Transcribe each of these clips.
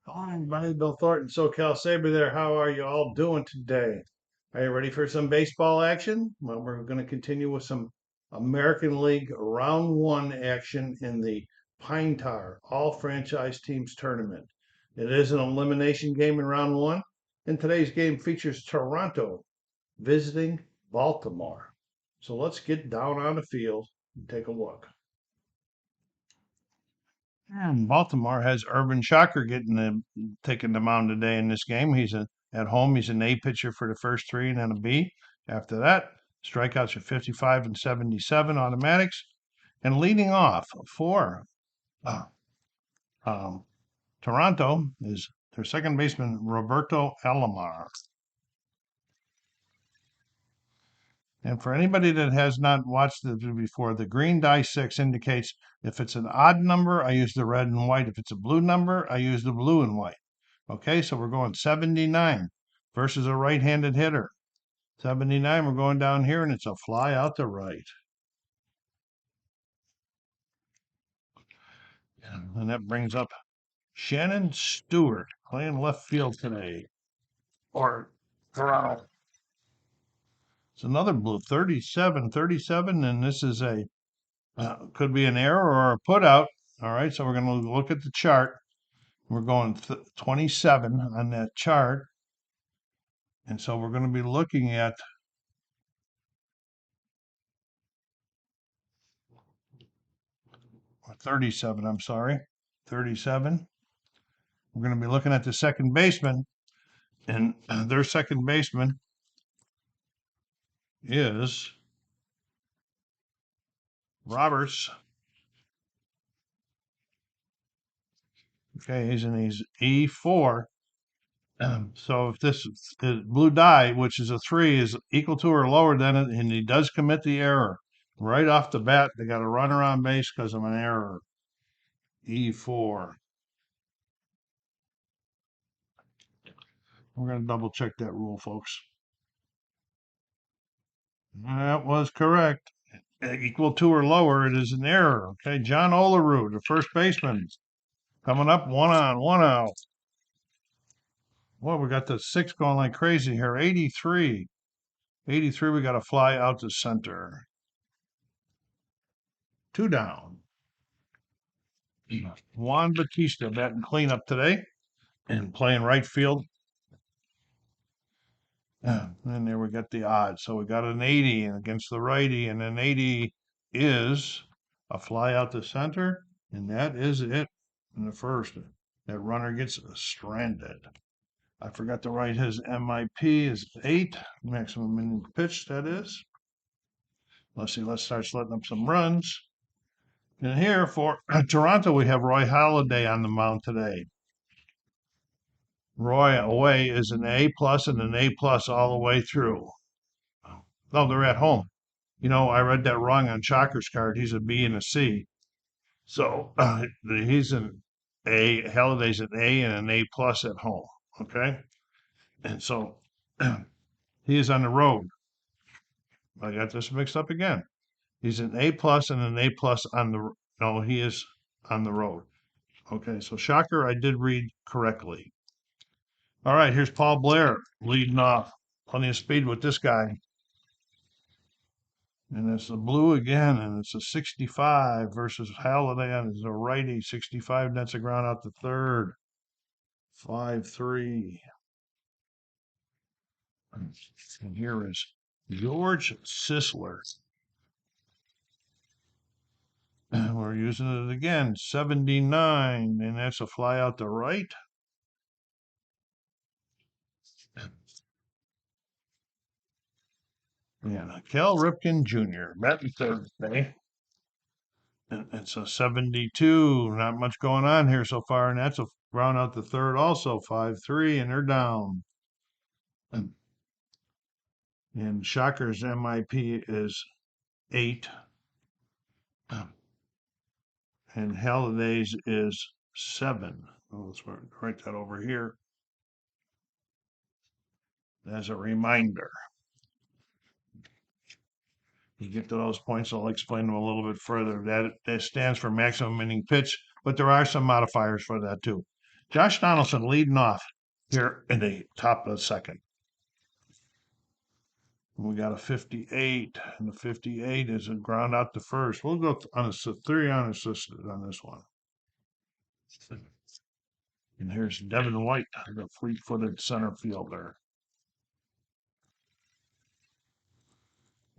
Hi, everybody. Bill Thornton, SoCal Sabre there. How are you all doing today? Are you ready for some baseball action? Well, we're going to continue with some American League Round 1 action in the Pine Tar All Franchise Teams Tournament. It is an elimination game in Round 1, and today's game features Toronto visiting Baltimore. So let's get down on the field and take a look. And Baltimore has Urban Shocker taking the mound today in this game. At home. He's an A pitcher for the first three and then a B. After that, strikeouts are 55 and 77 automatics. And leading off for uh, um, Toronto is their second baseman, Roberto Alomar. And for anybody that has not watched it before, the green die 6 indicates if it's an odd number, I use the red and white. If it's a blue number, I use the blue and white. Okay, so we're going 79 versus a right-handed hitter. 79, we're going down here, and it's a fly out to right. And that brings up Shannon Stewart playing left field today. Or Toronto. It's another blue, 37, and this is could be an error or a put out. All right, so we're going to look at the chart. We're going 27 on that chart. And so we're going to be looking at 37, I'm sorry, 37. We're going to be looking at the second baseman, and their second baseman is Roberts. Okay, he's E4. So if this is blue die, which is a 3, is equal to or lower than it, and he does commit the error right off the bat, they got a runner on base because of an error. E4. We're going to double check that rule, folks. That was correct. Equal to or lower, it is an error. Okay, John Olerud, the first baseman, coming up one on, one out. Well, we got the 6 going like crazy here. 83. 83, we got to fly out to center. 2 down. Juan Batista batting cleanup today and playing right field. And there we got the odds. So we got an 80 against the righty, and an 80 is a fly out to center, and that is it in the first. That runner gets stranded. I forgot to write his MIP is 8, maximum inning pitch, that is. Let's see, let's start letting up some runs. And here for Toronto, we have Roy Halladay on the mound today. Roy away is an A plus and an A plus all the way through. No, they're at home. You know, I read that wrong on Chalker's card. He's a B and a C. So he's an A. Halliday's an A and an A plus at home. Okay. And so he is on the road. I got this mixed up again. He's an A plus and an A plus on the, no, he is on the road. Okay. So Shocker, I did read correctly. All right. Here's Paul Blair leading off. Plenty of speed with this guy. And it's a blue again, and it's a 65 versus Halliday on is a righty 65. That's a ground out to third. 5-3. And here is George Sisler. And we're using it again, 79, and that's a fly out to right. And Cal Ripken Jr. batting third today. And it's a 72. Not much going on here so far, and that's a ground out to third also, 5-3, and they're down. And Shocker's MIP is 8. And Halliday's is 7. Oh, let's write that over here as a reminder. You get to those points, I'll explain them a little bit further. That stands for maximum inning pitch, but there are some modifiers for that too. Josh Donaldson leading off here in the top of the second. We got a 58, and the 58 is a ground out to first. We'll go on a 3 unassisted on this one. And here's Devin White, the fleet-footed center fielder.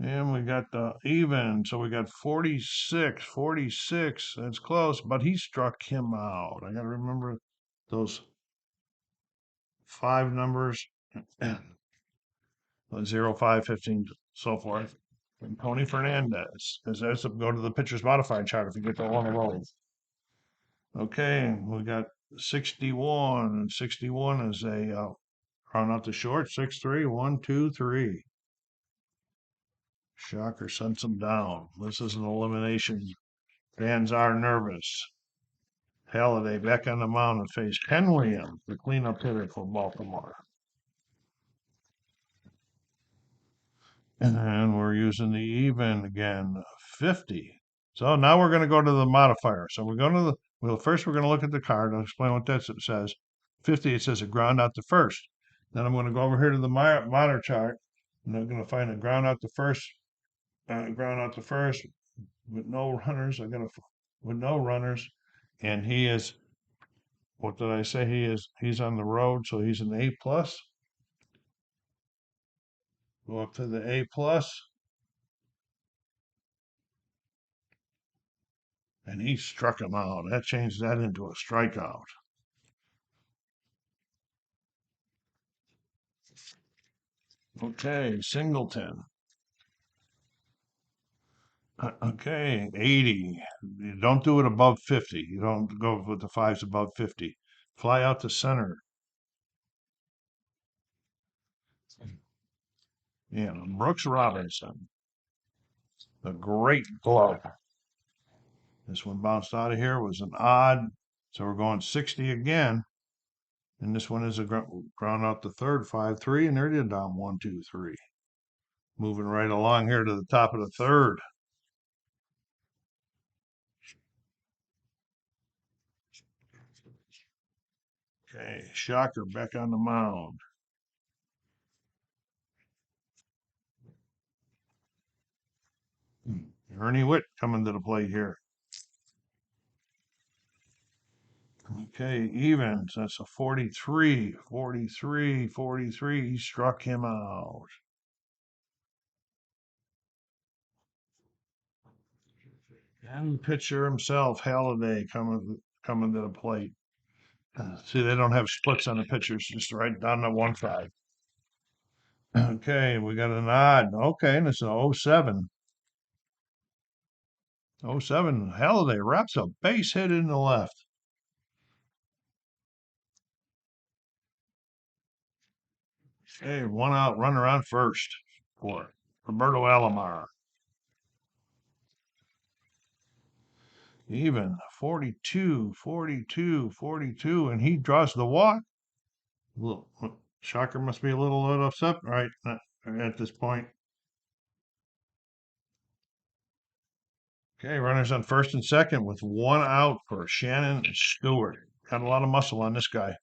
And we got the even, so we got 46, 46. That's close, but he struck him out. I got to remember those 5 numbers. 0, 5, 15, so forth. And Tony Fernandez, because that's go to the pitcher's modified chart if you get the one roll. Okay, we got 61, and 61 is a run out the short, 6-3, 1, 2, 3. Shocker sends him down. This is an elimination. Fans are nervous. Halladay back on the mound and face Ken Williams, the cleanup hitter for Baltimore. And then we're using the even again, 50. So now we're going to go to the modifier. So we're going to first we're going to look at the card. I'll explain what that says. 50, it says a ground out to first. Then I'm going to go over here to the monitor chart, and I'm going to find a ground out to first with no runners. With no runners, and he is. What did I say? He's on the road, so he's an A plus. Go up to the A plus. And he struck him out. That changed that into a strikeout. Okay, Singleton. Okay, 80. You don't do it above 50. You don't go with the 5s above 50. Fly out to center. Yeah, Brooks Robinson. A great glove. This one bounced out of here, was an odd. So we're going 60 again. And this one is a ground out the third, 5-3, and they're down 1, 2, 3. Moving right along here to the top of the third. Okay, Shocker back on the mound. Ernie Witt coming to the plate here. Okay, evens. That's a 43, 43, 43. He struck him out. And pitcher himself, Halladay, coming to the plate. See, they don't have splits on the pitchers, just right down to one side. Okay, we got an odd. Okay, and it's an 07. 07, Halladay wraps a base hit in the left. Hey, 1 out, runner on first for Roberto Alomar. Even 42, 42, 42, and he draws the walk. Look, Shocker must be a little upset right at this point. Okay, runners on first and second with 1 out for Shannon Stewart. Got a lot of muscle on this guy.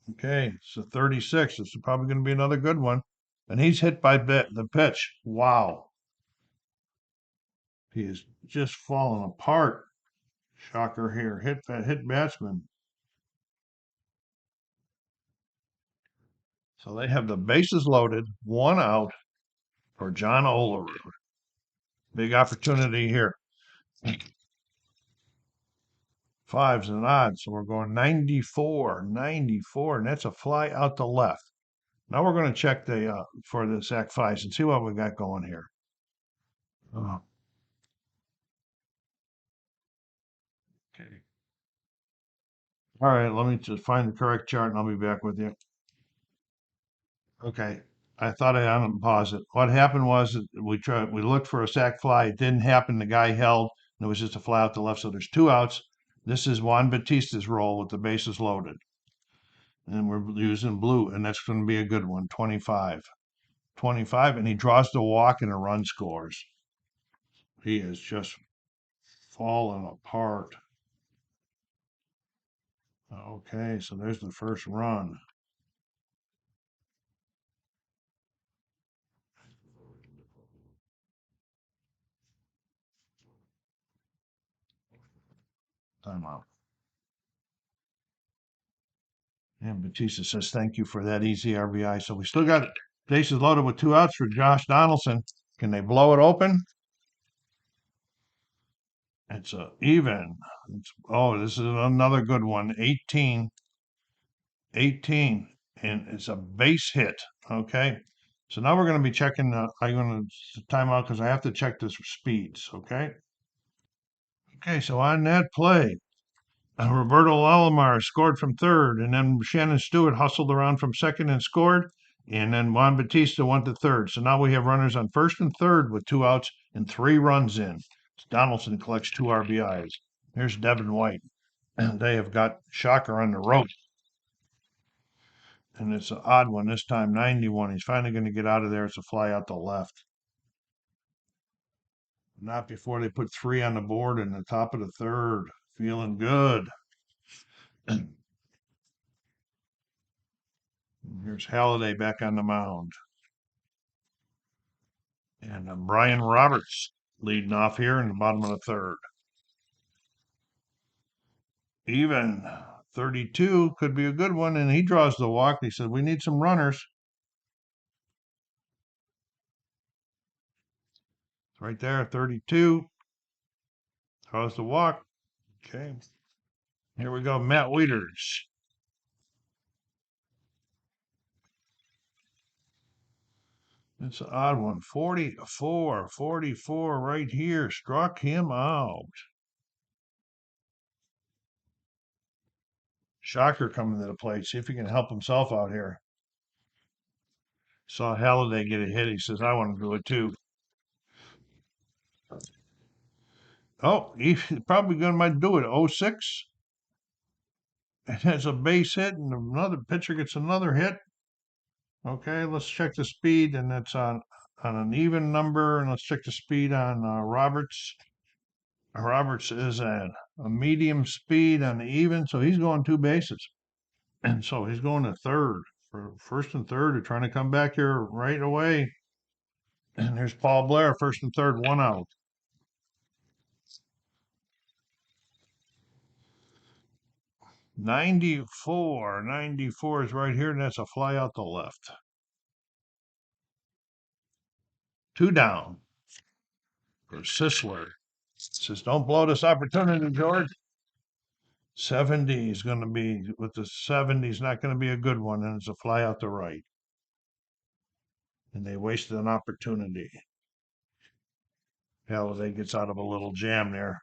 Okay, so 36. This is probably going to be another good one. And he's hit by the pitch. Wow. He is just falling apart. Shocker here. Hit batsman. So they have the bases loaded, 1 out for John Olerud. Big opportunity here. 5s and odds. So we're going 94, 94, and that's a fly out the left. Now we're going to check the for the sac flies and see what we got going here. Okay. All right, let me just find the correct chart and I'll be back with you. Okay. I thought I unpaused it. What happened was we looked for a sac fly. It didn't happen. The guy held, and it was just a fly out the left. So there's 2 outs. This is Juan Batista's roll with the bases loaded. And we're using blue, and that's going to be a good one, 25. 25, and he draws the walk and a run scores. He is just falling apart. Okay, so there's the first run. Timeout. And Batista says, thank you for that easy RBI. So we still got bases loaded with 2 outs for Josh Donaldson. Can they blow it open? It's a even. Oh, this is another good one. 18. 18. And it's a base hit. Okay. So now we're going to be checking. I'm going to time out because I have to check this speeds. Okay. Okay. So on that play, Roberto Alomar scored from third, and then Shannon Stewart hustled around from second and scored, and then Juan Batista went to third. So now we have runners on first and third with 2 outs and 3 runs in. Donaldson collects 2 RBIs. Here's Devin White, and they have got Shocker on the rope, and it's an odd one this time, 91. He's finally going to get out of there. It's a fly out the left. Not before they put 3 on the board in the top of the third. Feeling good. Here's Halliday back on the mound. And Brian Roberts leading off here in the bottom of the third. Even 32 could be a good one, and he draws the walk. He said, we need some runners. Right there, 32. Draws the walk. Okay. Here we go, Matt Wieters. It's an odd one. 44 right here. Struck him out. Shocker coming to the plate. See if he can help himself out here. Saw Halliday get a hit. He says, I want to do it too. Oh, he's probably going to might do it. 06. And has a base hit, and another pitcher gets another hit. Okay, let's check the speed, and that's on an even number, and let's check the speed on Roberts. Roberts is at a medium speed on the even, so he's going 2 bases, and so he's going to third. For first and third are trying to come back here right away. And there's Paul Blair, first and third, 1 out. 94 is right here, and that's a fly out the left. 2 down for Sisler. Says, don't blow this opportunity, George. 70 is going to be, with the 70 is not going to be a good one, and it's a fly out the right. And they wasted an opportunity. Halliday gets out of a little jam there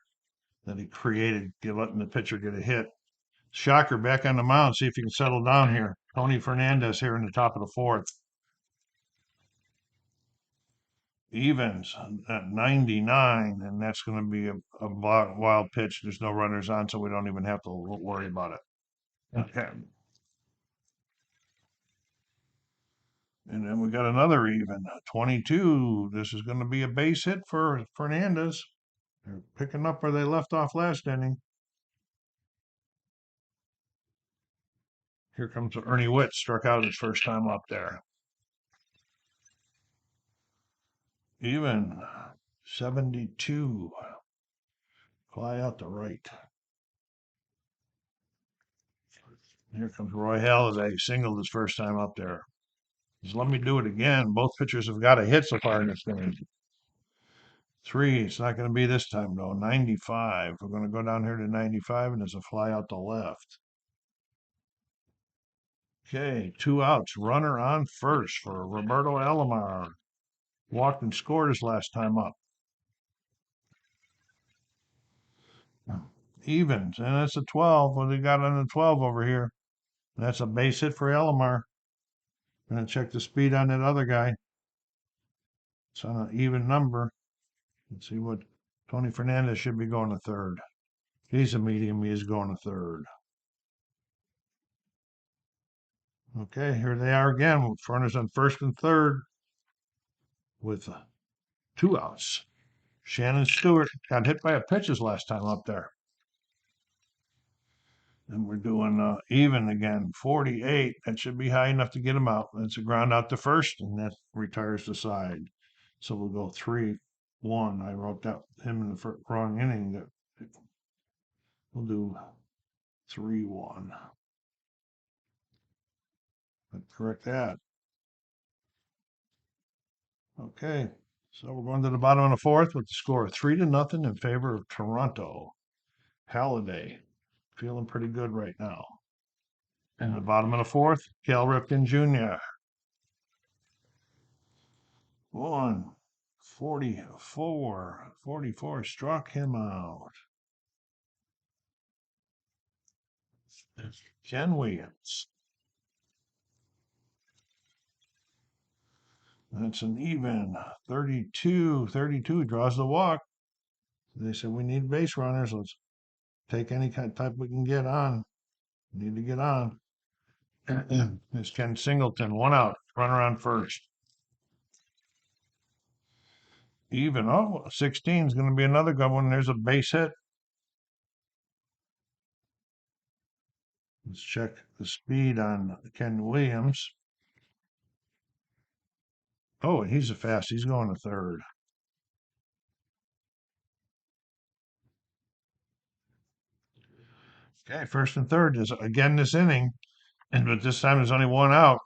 that he created, letting the pitcher get a hit. Shocker back on the mound, see if he can settle down here. Tony Fernandez here in the top of the fourth. Evans at 99, and that's going to be a wild pitch. There's no runners on, so we don't even have to worry about it. Okay. And then we got another even, 22. This is going to be a base hit for Fernandez. They're picking up where they left off last inning. Here comes Ernie Witt, struck out his first time up there. Even 72. Fly out the right. Here comes Roy Halladay, singled his first time up there. Just let me do it again. Both pitchers have got a hit so far in this game. 3. It's not going to be this time, though. 95. We're going to go down here to 95, and there's a fly out the left. Okay, 2 outs. Runner on first for Roberto Alomar. Walked and scored his last time up. Evens, and that's a 12. What they got on the 12 over here? That's a base hit for Alomar. Gonna check the speed on that other guy. It's on an even number. Let's see what Tony Fernandez should be going to third. He's a medium. He is going to third. Okay, here they are again with runners on first and third with 2 outs. Shannon Stewart got hit by a pitch his last time up there. And we're doing even again, 48. That should be high enough to get him out. That's a ground out to first, and that retires the side. So we'll go 3-1. I wrote that him in the wrong inning. That we'll do 3-1. Correct that. Okay. So we're going to the bottom of the fourth with the score 3-0 in favor of Toronto. Halliday feeling pretty good right now. In the bottom of the fourth, Cal Ripken Jr. 144 struck him out. Ken Williams. That's an even 32 draws the walk. They said we need base runners. Let's take any kind of type we can get on. Need to get on. It's Ken Singleton, one out, runner on first. Even. Oh, 16 is going to be another good one. There's a base hit. Let's check the speed on Ken Williams. Oh, he's a fast. He's going to third. Okay, first and third is again this inning, but this time there's only one out.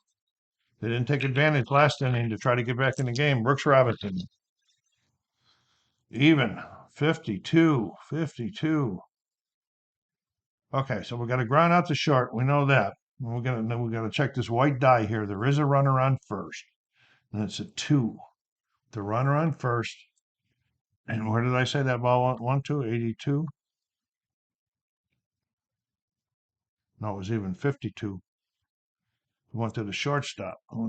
They didn't take advantage last inning to try to get back in the game. Brooks Robinson. Even 52. Okay, so we got a ground out to short. We know that. We're gonna check this white die here. There is a runner on first, and it's a 2. The runner on first. And where did I say that ball went? 1, 2, 82? No, it was even 52. We went to the shortstop. We're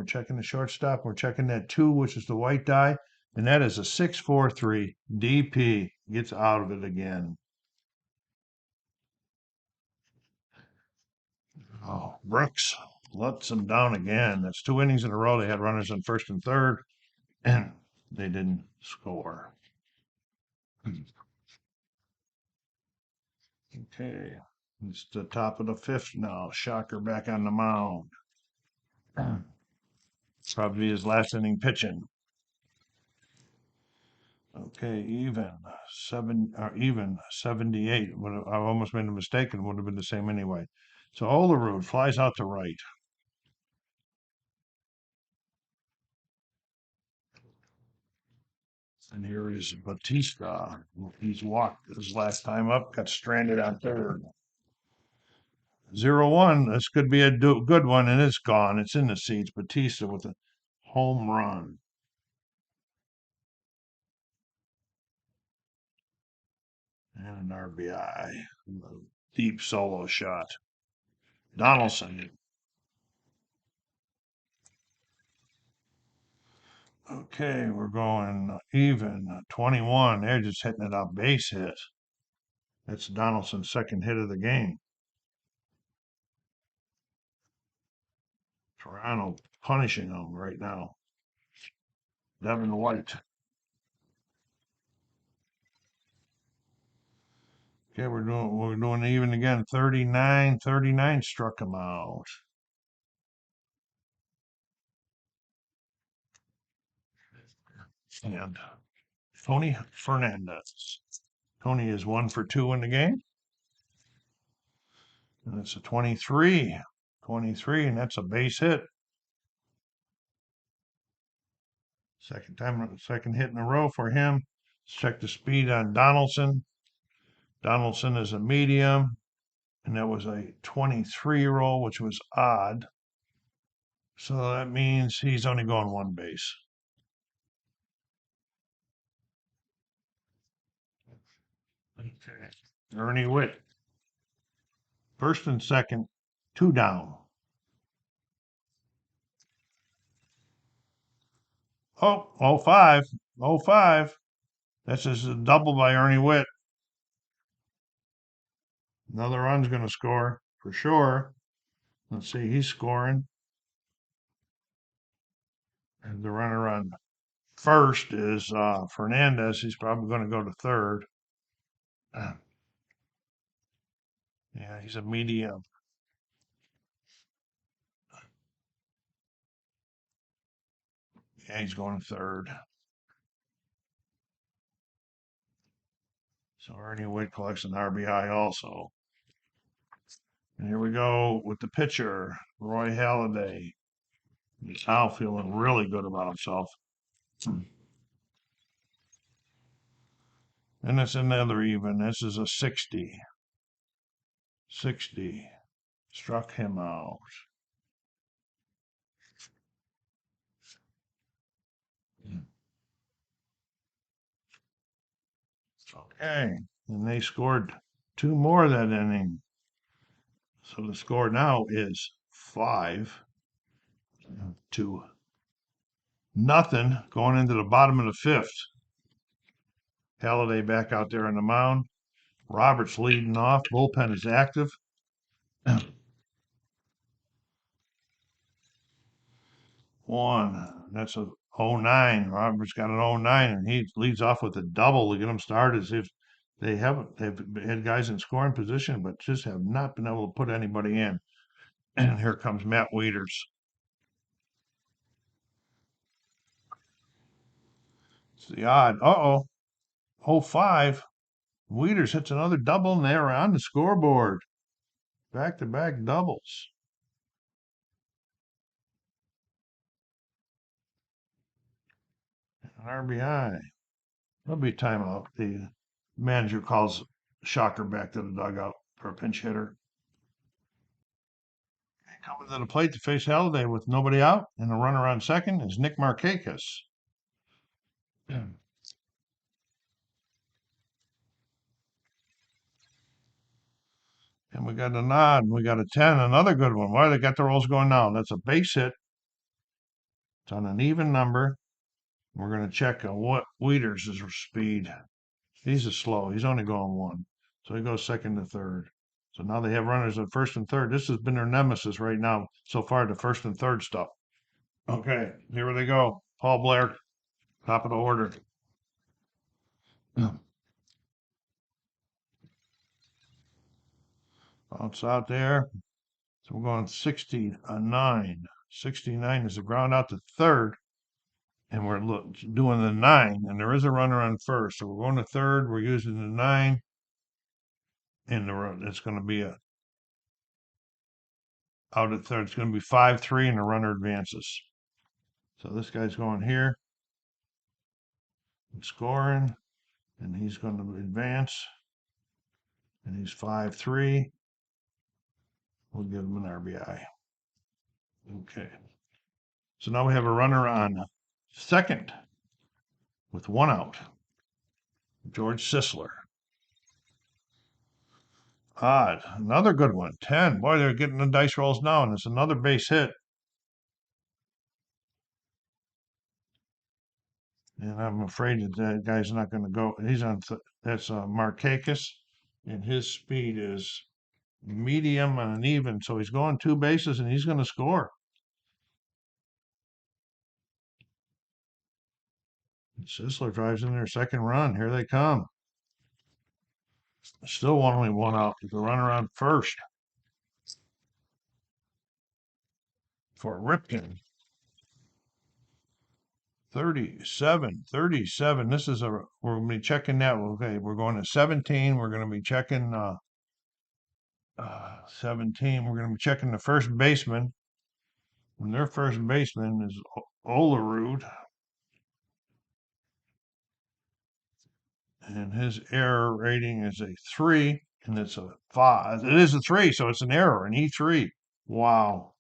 checking the shortstop. We're checking that 2, which is the white die. And that is a 6-4-3. DP gets out of it again. Oh, Brooks lets them down again. That's 2 innings in a row. They had runners on first and third, and they didn't score. Okay, it's the top of the fifth now. Shocker back on the mound. Probably his last inning pitching. Okay, even 78. I almost made a mistake and would have been the same anyway. So Olerud flies out to right. And here is Batista. He's walked his last time up, got stranded on third. 0-1. This could be a good one, and it's gone. It's in the seats. Batista with a home run. And an RBI. A deep solo shot. Donaldson. Okay, we're going even 21. They're just hitting it out base hit. That's Donaldson's second hit of the game. Toronto punishing them right now. Devin White. Okay, we're doing even again. 39 struck him out. And Tony Fernandez. Tony is 1 for 2 in the game. And it's a 23, and that's a base hit. Second hit in a row for him. Let's check the speed on Donaldson. Donaldson is a medium, and that was a 23-year-old, which was odd. So that means he's only going one base. Okay. Ernie Witt. First and second, 2 down. Oh, 05. 05. That's just a double by Ernie Witt. Another run's going to score for sure. Let's see, he's scoring. And the runner on first is Fernandez. He's probably going to go to third. Yeah, he's a medium. Yeah, he's going third. So Ernie Wood collects an RBI also. And here we go with the pitcher, Roy Halladay. He's now feeling really good about himself. And it's another even. This is a 60. 60. Struck him out. Okay. And they scored two more that inning. So the score now is 5-0 going into the bottom of the fifth. Halladay back out there on the mound. Roberts leading off. Bullpen is active. One. That's a 09. Roberts got an 09, and he leads off with a double to get them started. See if they've had guys in scoring position, but just have not been able to put anybody in. And here comes Matt Wieters. It's the odd. Uh-oh. 05. Wieters hits another double, and they're on the scoreboard. Back-to-back doubles. An RBI. There'll be timeout. The manager calls Shocker back to the dugout for a pinch hitter. Coming to the plate to face Halladay with nobody out and a runner on second is Nick Markakis. And we got a nod. We got a 10, another good one. Why they got the rolls going now? That's a base hit. It's on an even number. We're going to check what Wieters' speed. He's a slow. He's only going one. So he goes second to third. So now they have runners at first and third. This has been their nemesis right now so far, the first and third stuff. Okay, here they go. Paul Blair, top of the order. Bounce out there. So we're going 69. 69 is the ground out to third. And we're doing the 9. And there is a runner on first. So we're going to third. We're using the 9. And it's going to be out at third. It's going to be 5-3, and the runner advances. So this guy's going here. Scoring. And he's going to advance. And he's 5-3. We'll give him an RBI. Okay. So now we have a runner on second with one out. George Sisler. Odd. Another good one. 10. Boy, they're getting the dice rolls now, and it's another base hit. And I'm afraid that guy's not going to go. He's on. That's Markakis, and his speed is medium and an even. So he's going two bases, and he's going to score. Sisler drives in their second run. Here they come. Still only one out. The runner on first for Ripken. 37. This is we're going to be checking that. Okay, we're going to 17. We're going to be checking 17. We're going to be checking the first baseman. And their first baseman is Olerud. And his error rating is a 3. And it's a 5. It is a 3, so it's an error, an E3. Wow.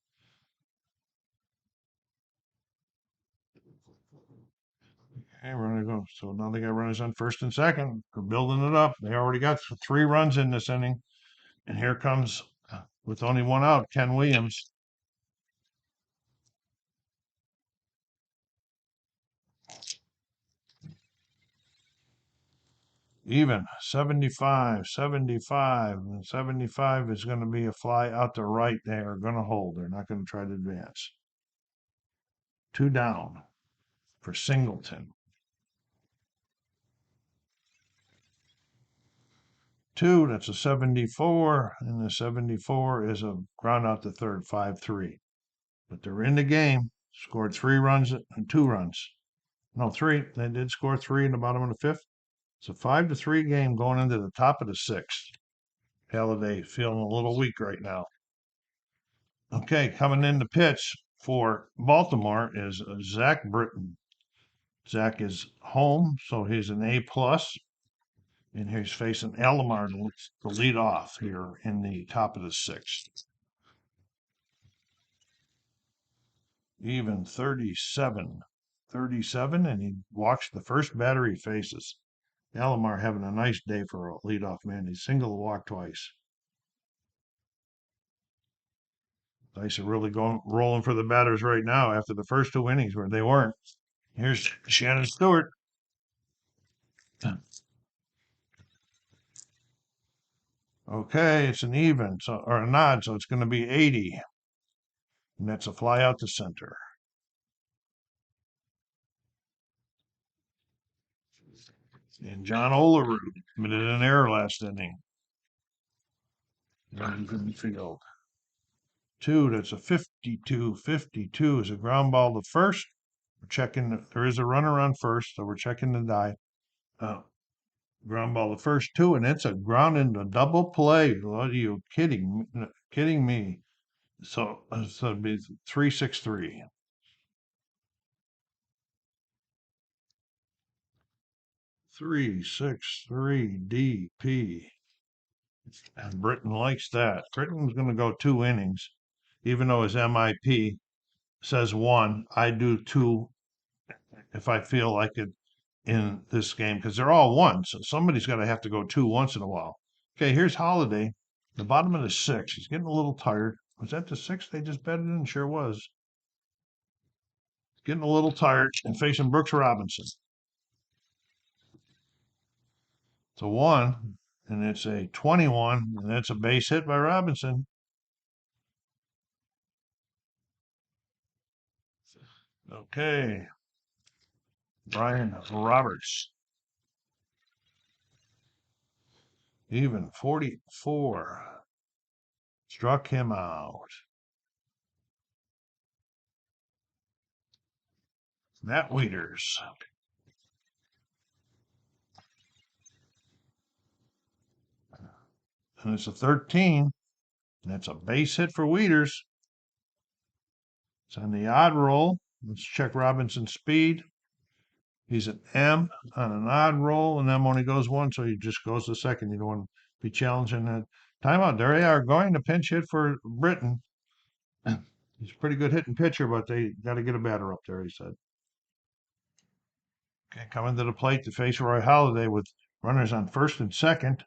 Okay, we're gonna go. So now they got runners on first and second. They're building it up. They already got 3 runs in this inning. And here comes, with only one out, Ken Williams. Even 75. And 75 is going to be a fly out to right. They are going to hold. They're not going to try to advance. 2 down for Singleton. 2, that's a 74, and the 74 is a ground out to third, 5-3. But they're in the game, scored 3 runs and 2 runs. No, 3. They did score 3 in the bottom of the fifth. It's a 5-3 game going into the top of the sixth. Halliday feeling a little weak right now. Okay, coming in the pitch for Baltimore is Zach Britton. Zach is home, so he's an A plus, and he's facing Alomar to lead off here in the top of the sixth. Even 37, and he walks the first batter he faces. Alomar having a nice day for a leadoff man. He singled walk twice. Dice are really rolling for the batters right now after the first 2 innings where they weren't. Here's Shannon Stewart. Okay, it's an even, or a nod, so it's going to be 80. And that's a fly out to center. And John Olerud committed an error last inning. Good field. 2, that's a 52. 52 is a ground ball to first. We're checking, there is a runner on first, so we're checking the die. Ground ball to first 2, and it's a ground into double play. What are you kidding me? So it'd be 3-6-3. 3-6-3 DP. And Britton likes that. Britton's going to go 2 innings, even though his MIP says 1. I do 2 if I feel like it in this game because they're all 1. So somebody's got to have to go 2 once in a while. Okay, here's Holiday, the bottom of the 6th. He's getting a little tired. Was that the 6th they just betted in? Sure was. Getting a little tired and facing Brooks Robinson. It's a 1, and it's a 21, and that's a base hit by Robinson. Okay. Brian Roberts. Even 44. Struck him out. Matt Wieters. And it's a 13. And that's a base hit for Wieters. It's on the odd roll. Let's check Robinson's speed. He's an M on an odd roll, and M only goes 1, so he just goes to second. You don't want to be challenging that. Timeout. There they are going to pinch hit for Britton. He's a pretty good hitting pitcher, but they got to get a batter up there, he said. Okay, coming to the plate to face Roy Halladay with runners on first and second.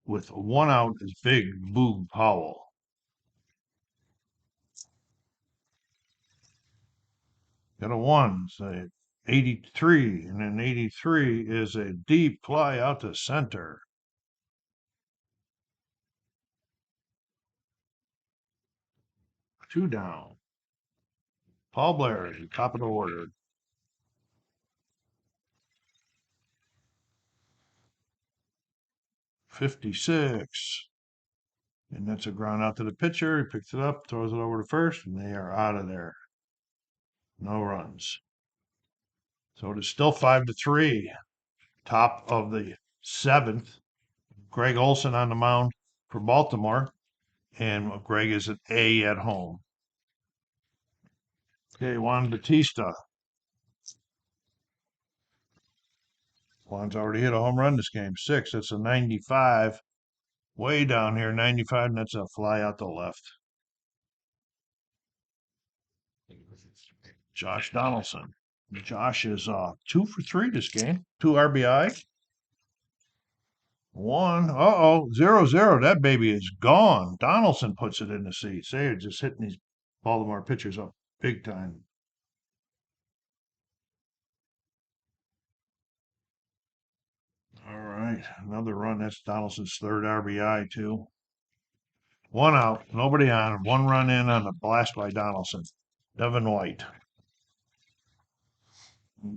With 1 out is Big Boog Powell. Got a 1, say 83, and then 83 is a deep fly out to center. Two down. Paul Blair is top of the order. 56. And that's a ground out to the pitcher. He picks it up, throws it over to first, and they are out of there. No runs. So it is still 5-3. Top of the 7th. Greg Olson on the mound for Baltimore. And Greg is an A at home. Okay, Juan Batista. Juan's already hit a home run this game. 6. That's a 95. Way down here, 95, and that's a fly out the left. Josh Donaldson. Josh is 2 for 3 this game. 2 RBI. 1. 0-0. That baby is gone. Donaldson puts it in the seats. They are just hitting these Baltimore pitchers up big time. All right, another run. That's Donaldson's 3rd RBI too. 1 out, nobody on. 1 run in on a blast by Donaldson. Devin White.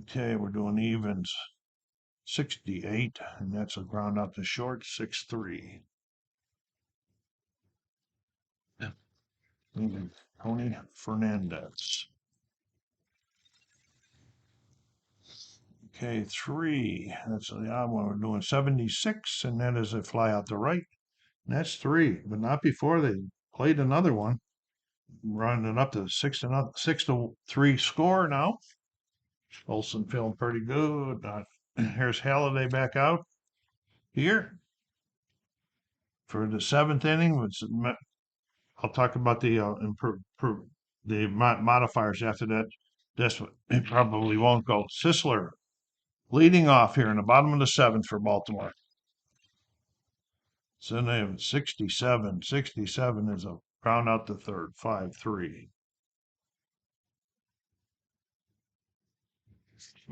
Okay, we're doing evens. 68, and that's a ground out to short, 6-3. Tony Fernandez. Okay, 3. That's the odd one. We're doing 76, and that is a fly out the right. And that's 3, but not before they played another one. Running it up to 6-3 score now. Olson feeling pretty good. Here's Halliday back out here for the 7th inning. I'll talk about the modifiers after that. This it probably won't go. Sisler leading off here in the bottom of the 7th for Baltimore. So they have 67. 67 is a ground out to third, 5-3.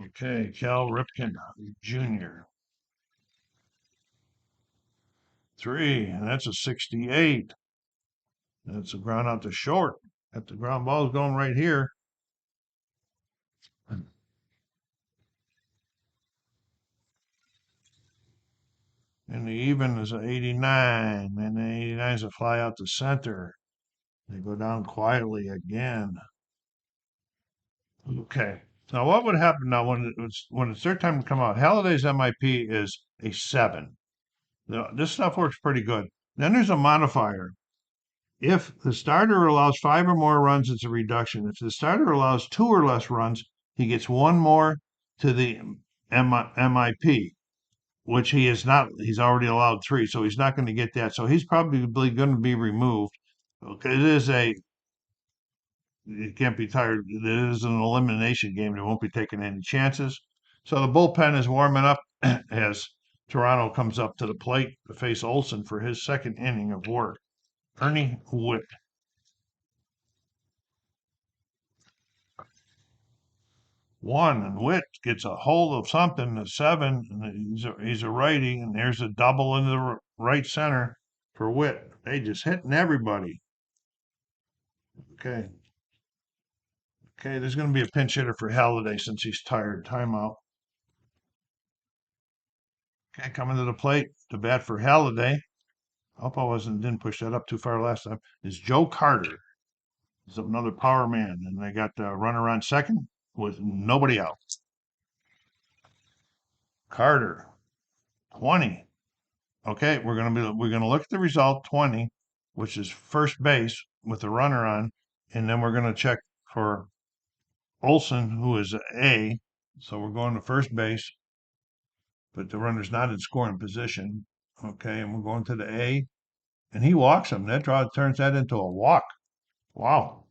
Okay, Cal Ripken Jr. 3, and that's a 68. That's a ground out to short. If the ground ball is going right here. And the even is an 89. And the 89 is a fly out to center. They go down quietly again. Okay. Now what would happen now when it's their time to come out? Halliday's MIP is a 7. Now, this stuff works pretty good. Then there's a modifier. If the starter allows 5 or more runs, it's a reduction. If the starter allows 2 or less runs, he gets 1 more to the MIP, which he is not. He's already allowed 3, so he's not going to get that. So he's probably going to be removed. Okay, it can't be tired. It is an elimination game. They won't be taking any chances. So the bullpen is warming up as Toronto comes up to the plate to face Olson for his 2nd inning of work. Ernie Witt. 1, and Witt gets a hold of something, the 7, and he's a righty, and there's a double in the right center for Witt. They just hitting everybody. Okay. Okay, there's going to be a pinch hitter for Halliday since he's tired. Timeout. Okay, coming to the plate to bat for Halliday. Hope I didn't push that up too far last time. Is Joe Carter. He's another power man, and they got the runner on second with nobody out. Carter, 20. Okay, we're gonna look at the result 20, which is first base with the runner on, and then we're gonna check for Olson, who is A. So we're going to first base, but the runner's not in scoring position. Okay, and we're going to the A, and he walks him. That draw turns that into a walk. Wow.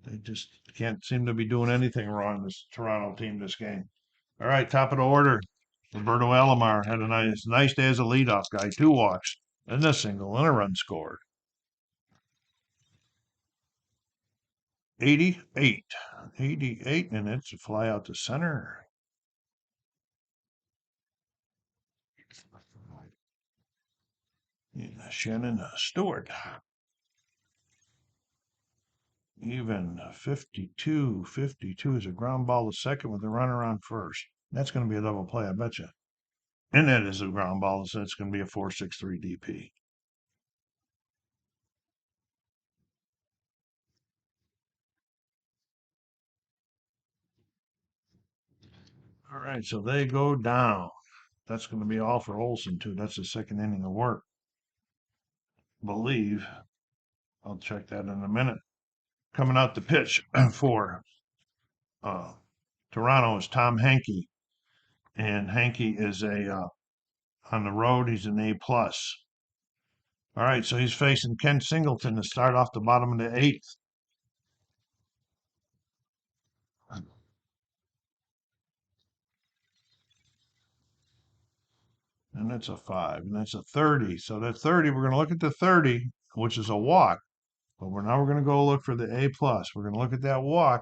They just can't seem to be doing anything wrong, this Toronto team, this game. All right, top of the order. Roberto Alomar had a nice day as a leadoff guy, 2 walks, and a single, and a run scored. 88. 88, and it's a fly out to center. Shannon Stewart. Even 52. 52 is a ground ball to second with a runner on first. That's going to be a double play, I bet you. And that is a ground ball, so it's going to be a 4-6-3 DP. All right, so they go down. That's going to be all for Olson, too. That's the 2nd inning of work. Believe. I'll check that in a minute. Coming out the pitch for Toronto is Tom Henke. And Henke is on the road, he's an A+. All right, so he's facing Ken Singleton to start off the bottom of the 8th. And that's a 5, and that's a 30. So that 30, we're going to look at the 30, which is a walk. But now we're going to go look for the A+. We're going to look at that walk,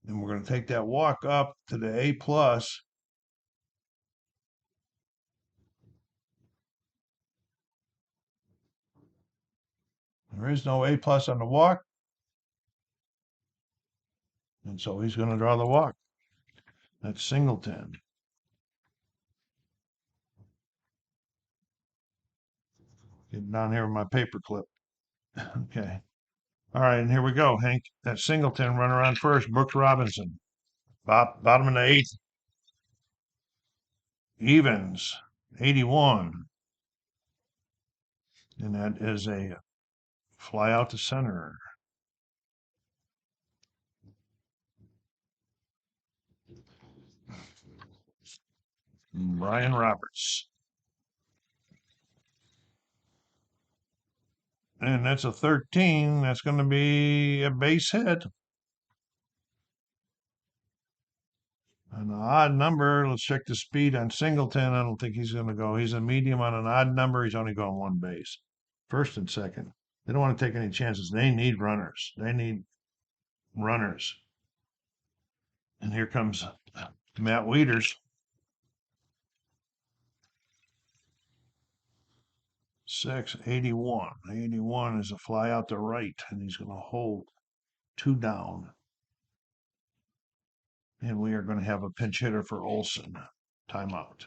and we're going to take that walk up to the A+. There is no A+ on the walk. And so he's going to draw the walk. That's Singleton. Get down here with my paper clip. Okay. All right, and here we go, Hank. That's Singleton, runner on first. Brooks Robinson. Bottom of the eighth. Evans, 81. And that is a fly out to center. Brian Roberts. And that's a 13. That's going to be a base hit. An odd number. Let's check the speed on Singleton. I don't think he's going to go. He's a medium on an odd number. He's only going one base. First and second. They don't want to take any chances. They need runners. They need runners. And here comes Matt Wieters. 81. 81 is a fly out to right, and he's going to hold 2 down. And we are going to have a pinch hitter for Olson. Timeout.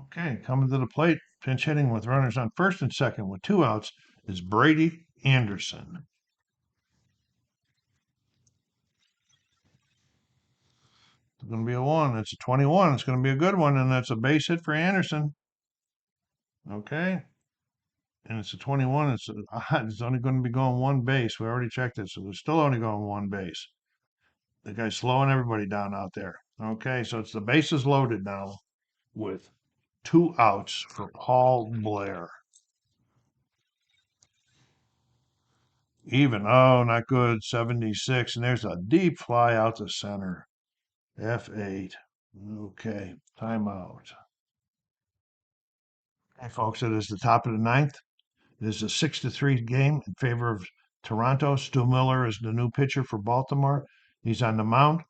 Okay, coming to the plate, pinch hitting with runners on first and second with 2 outs is Brady Anderson. It's going to be a 1. It's a 21. It's going to be a good one, and that's a base hit for Anderson. Okay. And it's a 21. It's only going to be going one base. We already checked it, so they're still only going one base. The guy's slowing everybody down out there. Okay, so it's the bases loaded now with 2 outs for Paul Blair. Even, oh, not good, 76. And there's a deep fly out to center. F8. Okay, timeout. Hey, folks, it is the top of the ninth. It is a 6-3 game in favor of Toronto. Stu Miller is the new pitcher for Baltimore. He's on the mound.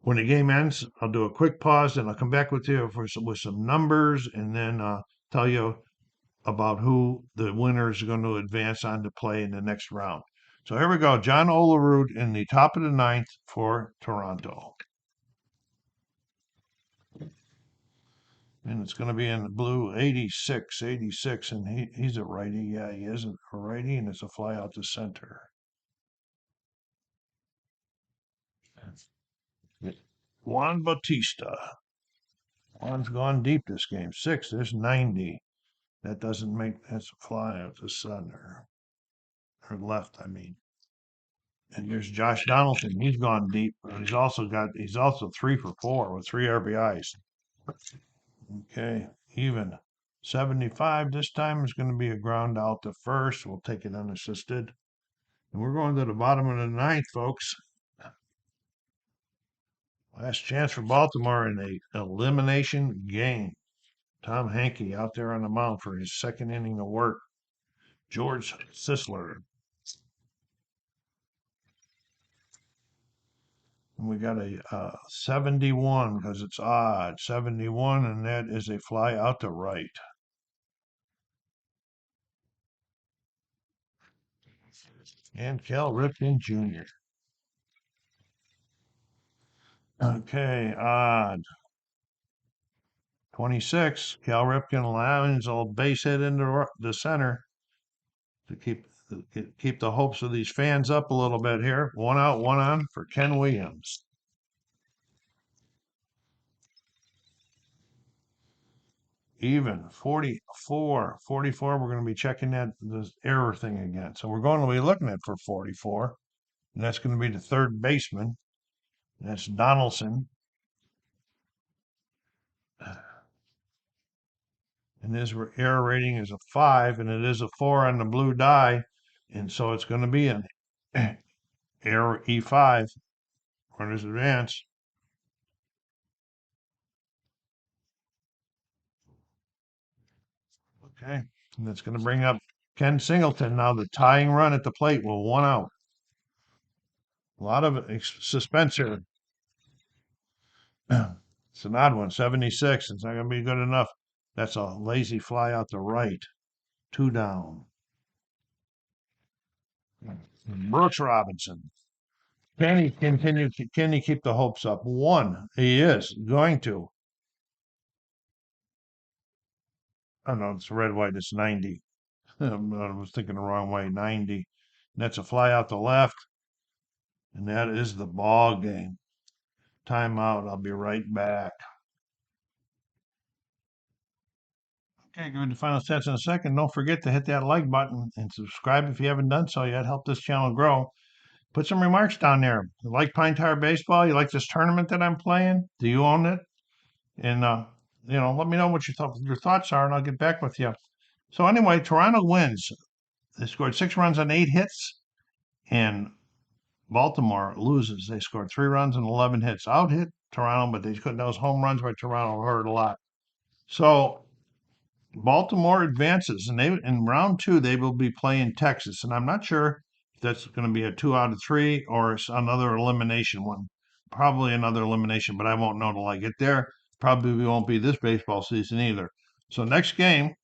When the game ends, I'll do a quick pause and I'll come back with you with some numbers and then tell you about who the winner is going to advance on to play in the next round. So here we go. John Olerud in the top of the ninth for Toronto. And it's going to be in the blue, 86, and he's a righty. Yeah, he is a righty, and it's a fly out to center. Juan Bautista. Juan's gone deep this game. 6, there's 90. That doesn't make, that's a fly out to center. Or left, I mean. And there's Josh Donaldson. He's gone deep. He's also 3 for 4 with 3 RBIs. Okay, even 75 this time is going to be a ground out to first. We'll take it unassisted. And we're going to the bottom of the ninth, folks. Last chance for Baltimore in a elimination game. Tom Hankey out there on the mound for his second inning of work. George Sisler. And we got a 71 because it's odd. 71, and that is a fly out to right. And Cal Ripken Jr. Okay, odd. 26. Cal Ripken lines a base hit into the center to keep the hopes of these fans up a little bit here. 1 out, 1 on for Ken Williams. Even 44. We're going to be checking the error thing again. So we're going to be looking at for 44. And that's going to be the third baseman. That's Donaldson. And his error rating is a 5, and it is a 4 on the blue die. And so it's going to be an error E5. Runners advance. Okay. And that's going to bring up Ken Singleton. Now the tying run at the plate with 1 out. A lot of suspense here. It's an odd one, 76. It's not going to be good enough. That's a lazy fly out to right. 2 down. Brooks Robinson. Can he keep the hopes up? One, he is going to. Oh no, it's red white, it's 90. I was thinking the wrong way. 90. And that's a fly out the left, and that is the ball game. Timeout. I'll be right back. Okay, going to final stats in a second. Don't forget to hit that like button and subscribe if you haven't done so yet. Help this channel grow. Put some remarks down there. You like Pine Tar Baseball? You like this tournament that I'm playing? Do you own it? And let me know what your thoughts are, and I'll get back with you. So anyway, Toronto wins. They scored 6 runs on 8 hits, and Baltimore loses. They scored 3 runs and 11 hits. Out hit Toronto, but they couldn't. Those home runs by Toronto hurt a lot. So Baltimore advances, and they in round 2 they will be playing Texas, and I'm not sure if that's going to be a 2 out of 3 or another elimination one. Probably another elimination, but I won't know till I get there. Probably won't be this baseball season either. So next game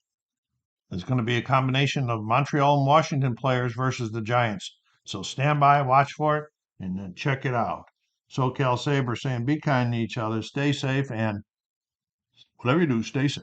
is going to be a combination of Montreal and Washington players versus the Giants. So stand by, watch for it, and then check it out. SoCal Saber saying be kind to each other, stay safe, and whatever you do, stay safe.